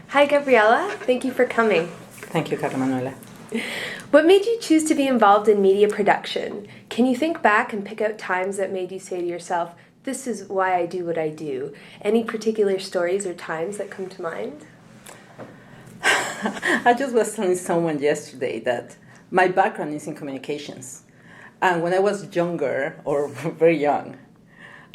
Hi, Gabriela. Thank you for coming. Thank you, Carla Manuela. What made you choose to be involved in media production? Can you think back and pick out times that made you say to yourself, this is why I do what I do? Any particular stories or times that come to mind? I just was telling someone yesterday that my background is in communications. And when I was younger, or very young,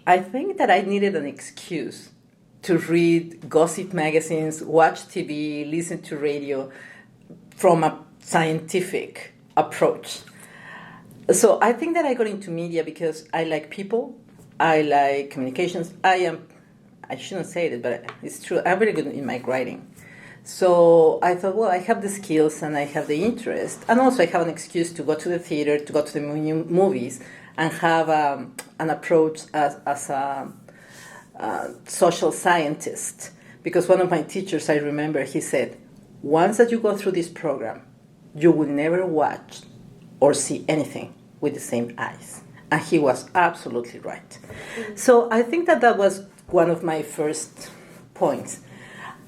I think that I needed an excuse to read gossip magazines, watch TV, listen to radio from a scientific approach. So I think that I got into media because I like people, I like communications. I shouldn't say it, but it's true, I'm very good in my writing. So I thought, well, I have the skills and I have the interest. And also I have an excuse to go to the theater, to go to the movies, and have an approach as a social scientist. Because one of my teachers, I remember, he said, once that you go through this program, you will never watch or see anything with the same eyes. And he was absolutely right. So I think that was one of my first points.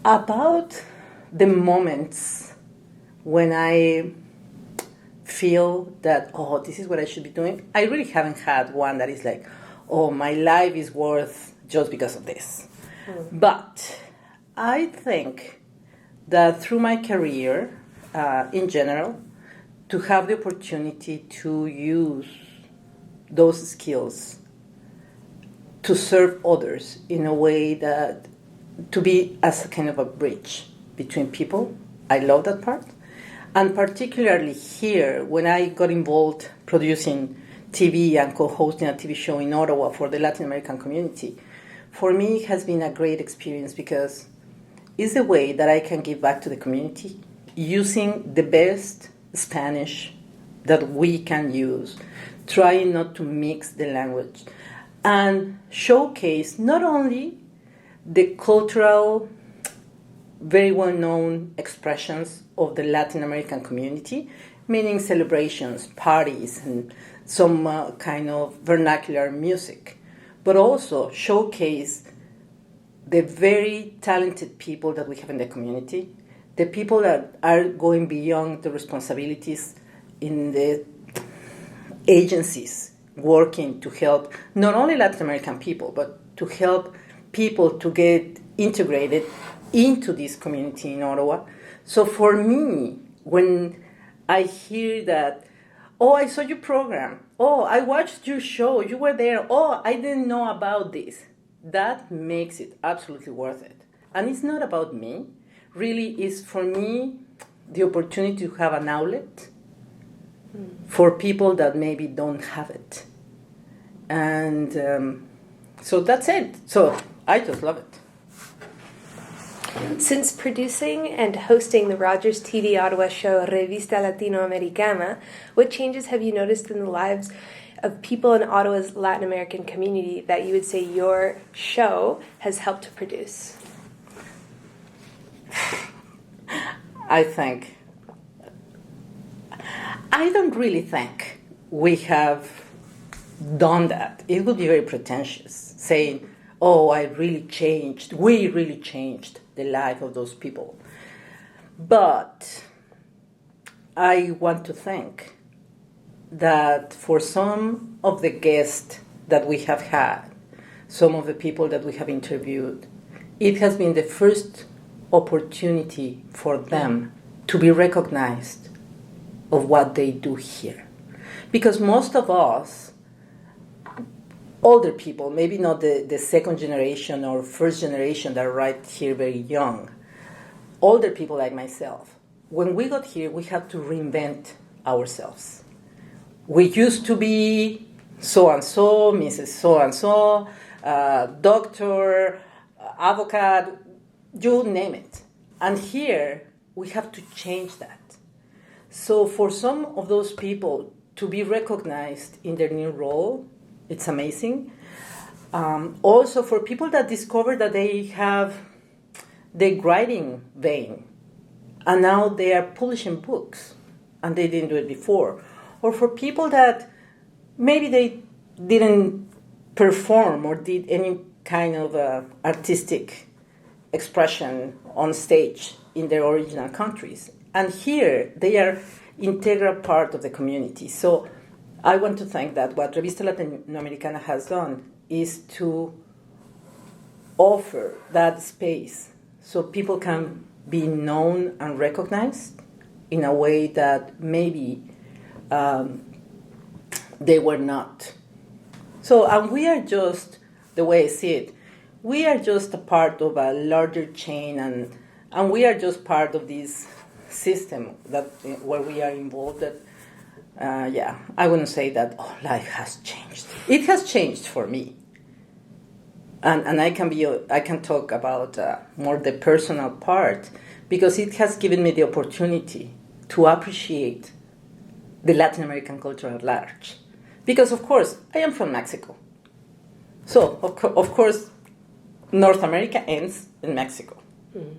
About the moments when I feel that, oh, this is what I should be doing, I really haven't had one that is like, oh, my life is worth just because of this. But I think that through my career, in general, to have the opportunity to use those skills to serve others in a way that to be as a kind of a bridge between people. I love that part. And particularly here, when I got involved producing TV and co-hosting a TV show in Ottawa for the Latin American community, for me it has been a great experience because it's a way that I can give back to the community using the best Spanish that we can use, trying not to mix the language, and showcase not only the cultural, very well-known expressions of the Latin American community, meaning celebrations, parties, and some kind of vernacular music, but also showcase the very talented people that we have in the community, the people that are going beyond the responsibilities in the agencies working to help not only Latin American people, but to help people to get integrated into this community in Ottawa. So for me, when I hear that, oh, I saw your program, oh, I watched your show, you were there, oh, I didn't know about this, that makes it absolutely worth it. And it's not about me. Really, it's for me the opportunity to have an outlet for people that maybe don't have it. And so that's it. So I just love it. Since producing and hosting the Rogers TV Ottawa show Revista Latinoamericana, what changes have you noticed in the lives of people in Ottawa's Latin American community that you would say your show has helped to produce? I don't really think we have done that. It would be very pretentious saying, oh, we really changed the life of those people. But I want to think that for some of the guests that we have had, some of the people that we have interviewed, it has been the first opportunity for them to be recognized of what they do here. Because most of us, older people, maybe not the second generation or first generation that are right here very young, older people like myself, when we got here, we had to reinvent ourselves. We used to be so-and-so, Mrs. So-and-so, doctor, advocate, you name it. And here, we have to change that. So for some of those people to be recognized in their new role, it's amazing. Also for people that discover that they have the writing vein, and now they are publishing books, and they didn't do it before. Or for people that maybe they didn't perform or did any kind of artistic expression on stage in their original countries. And here, they are integral part of the community. So I want to think that what Revista Latinoamericana has done is to offer that space so people can be known and recognized in a way that maybe they were not. So, and we are just, the way I see it, we are just a part of a larger chain, and we are just part of this system that where we are involved. That, I wouldn't say that life has changed. It has changed for me, and I can talk about more the personal part, because it has given me the opportunity to appreciate the Latin American culture at large. Because, of course, I am from Mexico. So, of course, North America ends in Mexico. Mm.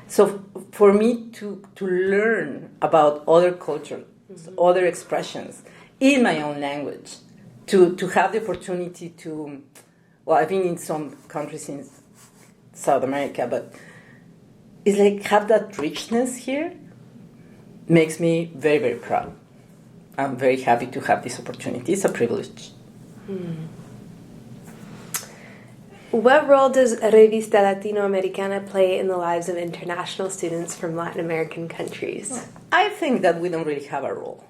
So, for me to learn about other cultures, other expressions in my own language, to have the opportunity to, well, I've been in some countries in South America, but it's like have that richness here makes me very, very proud. I'm very happy to have this opportunity. It's a privilege. What role does Revista Latinoamericana play in the lives of international students from Latin American countries? I think that we don't really have a role.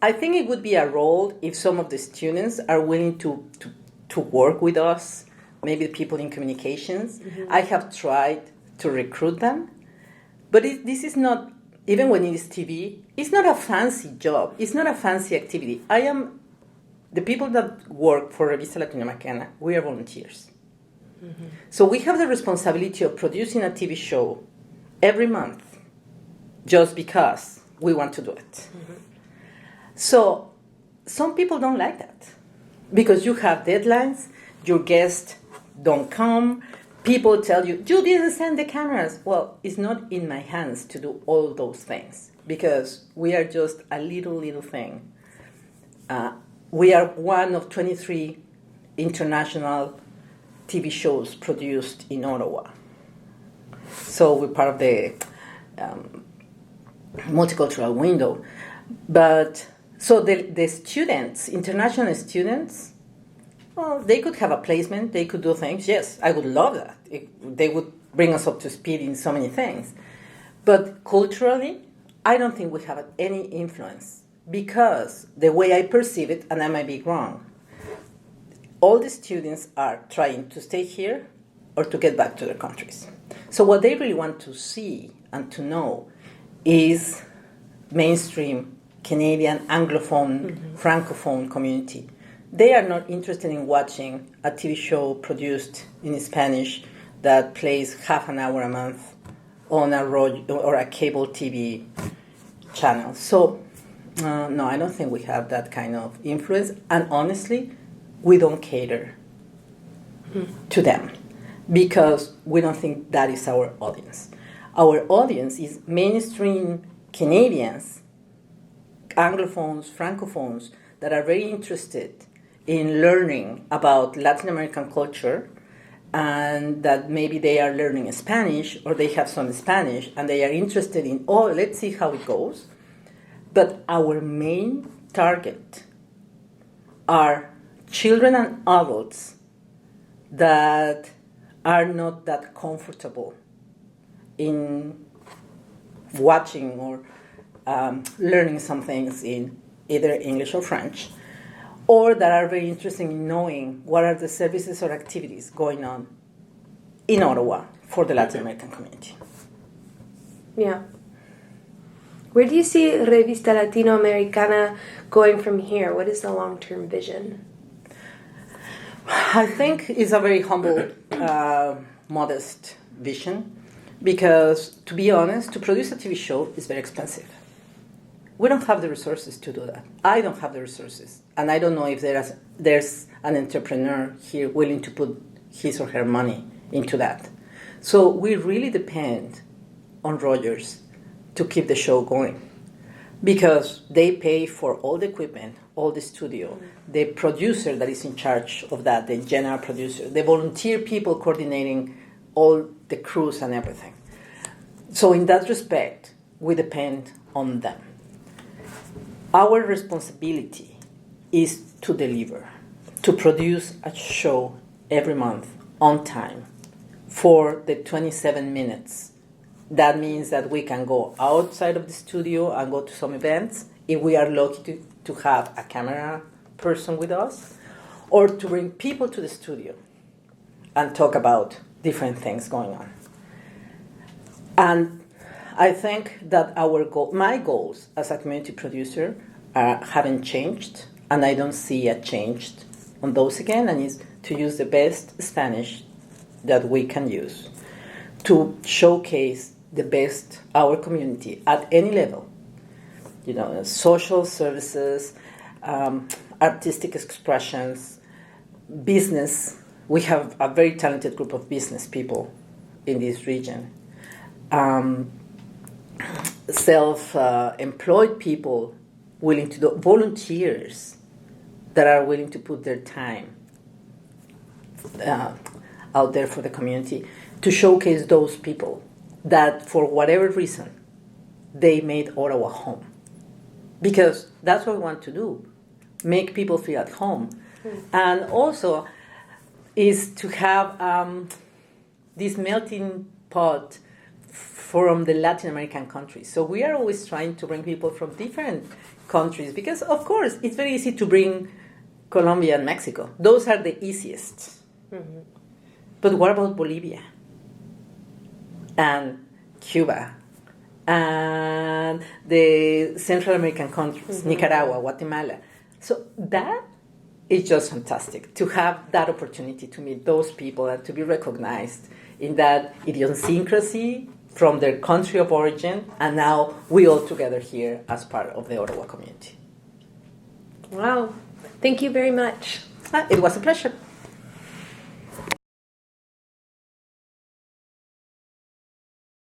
I think it would be a role if some of the students are willing to work with us, maybe people in communications. Mm-hmm. I have tried to recruit them, but this is not, even when it is TV, it's not a fancy job. It's not a fancy activity. The people that work for Revista Latinoamericana, we are volunteers. Mm-hmm. So we have the responsibility of producing a TV show every month just because we want to do it. Mm-hmm. So some people don't like that because you have deadlines, your guests don't come, people tell you didn't send the cameras. Well, it's not in my hands to do all those things because we are just a little thing. We are one of 23 international TV shows produced in Ottawa. So we're part of the multicultural window. But so the students, international students, well, they could have a placement, they could do things. Yes, I would love that. They would bring us up to speed in so many things. But culturally, I don't think we have any influence because the way I perceive it, and I might be wrong, all the students are trying to stay here or to get back to their countries. So what they really want to see and to know is mainstream Canadian, Anglophone, Francophone community. They are not interested in watching a TV show produced in Spanish that plays half an hour a month on a cable TV channel. So, no, I don't think we have that kind of influence. And honestly, we don't cater to them because we don't think that is our audience. Our audience is mainstream Canadians, Anglophones, Francophones that are very interested in learning about Latin American culture and that maybe they are learning Spanish or they have some Spanish and they are interested in, let's see how it goes. But our main target are children and adults that are not that comfortable in watching or learning some things in either English or French, or that are very interested in knowing what are the services or activities going on in Ottawa for the Latin American community. Yeah. Where do you see Revista Latinoamericana going from here? What is the long-term vision? I think it's a very humble, modest vision because, to be honest, to produce a TV show is very expensive. We don't have the resources to do that. I don't have the resources. And I don't know if there's an entrepreneur here willing to put his or her money into that. So we really depend on Rogers to keep the show going because they pay for all the equipment, all the studio, the producer that is in charge of that, the general producer, the volunteer people coordinating all the crews and everything. So in that respect, we depend on them. Our responsibility is to deliver, to produce a show every month on time for the 27 minutes. That means that we can go outside of the studio and go to some events if we are lucky to have a camera person with us, or to bring people to the studio and talk about different things going on. And I think that my goals as a community producer haven't changed, and I don't see a change on those again, and is to use the best Spanish that we can use to showcase the best our community at any level. Social services, artistic expressions, business. We have a very talented group of business people in this region. Self-employed people willing to do, volunteers that are willing to put their time out there for the community, to showcase those people that for whatever reason they made Ottawa home. Because that's what we want to do, make people feel at home. And also is to have this melting pot from the Latin American countries. So we are always trying to bring people from different countries because, of course, it's very easy to bring Colombia and Mexico. Those are the easiest. Mm-hmm. But what about Bolivia and Cuba and the Central American countries, mm-hmm. Nicaragua, Guatemala? So that is just fantastic to have that opportunity to meet those people and to be recognized in that idiosyncrasy from their country of origin, and now we all together here as part of the Ottawa community. Wow. Thank you very much. It was a pleasure.